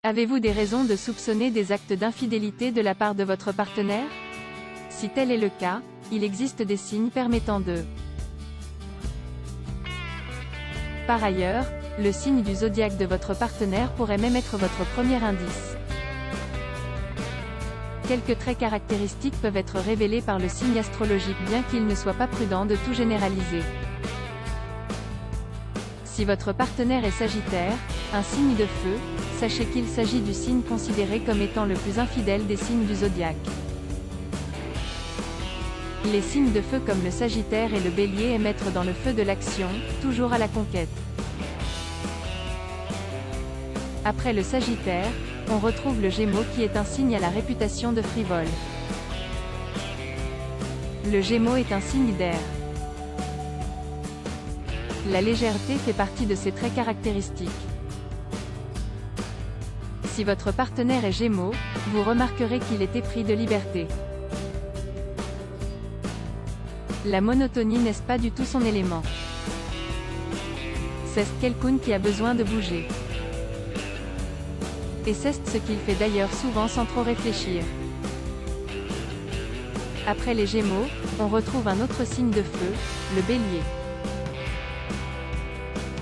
Avez-vous des raisons de soupçonner des actes d'infidélité de la part de votre partenaire? Si tel est le cas, il existe des signes permettant de. Par ailleurs, le signe du zodiaque de votre partenaire pourrait même être votre premier indice. Quelques traits caractéristiques peuvent être révélés par le signe astrologique bien qu'il ne soit pas prudent de tout généraliser. Si votre partenaire est Sagittaire, un signe de feu, sachez qu'il s'agit du signe considéré comme étant le plus infidèle des signes du zodiaque. Les signes de feu comme le Sagittaire et le Bélier aiment être dans le feu de l'action, toujours à la conquête. Après le Sagittaire, on retrouve le Gémeaux qui est un signe à la réputation de frivole. Le Gémeaux est un signe d'air. La légèreté fait partie de ses traits caractéristiques. Si votre partenaire est Gémeaux, vous remarquerez qu'il est épris de liberté. La monotonie n'est pas du tout son élément. C'est quelqu'un qui a besoin de bouger. Et c'est ce qu'il fait d'ailleurs souvent sans trop réfléchir. Après les Gémeaux, on retrouve un autre signe de feu, le Bélier.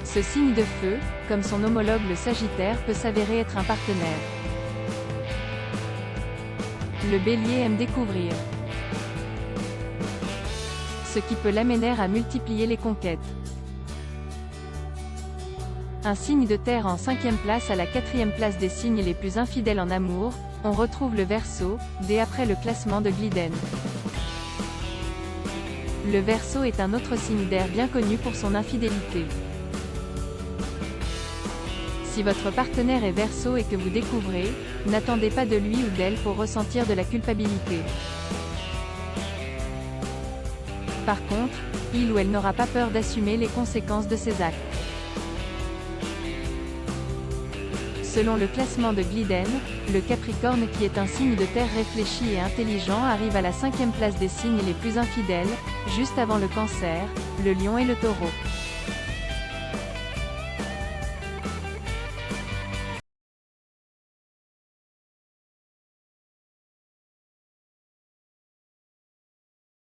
Ce signe de feu, comme son homologue le Sagittaire, peut s'avérer être un partenaire. Le Bélier aime découvrir, ce qui peut l'amener à multiplier les conquêtes. Un signe de terre en 5e place à la 4e place des signes les plus infidèles en amour, on retrouve le Verseau, dès après le classement de Glyden. Le Verseau est un autre signe d'air bien connu pour son infidélité. Si votre partenaire est Verseau et que vous découvrez, n'attendez pas de lui ou d'elle pour ressentir de la culpabilité. Par contre, il ou elle n'aura pas peur d'assumer les conséquences de ses actes. Selon le classement de Glyden, le Capricorne qui est un signe de terre réfléchi et intelligent arrive à la 5e place des signes les plus infidèles, juste avant le Cancer, le Lion et le Taureau.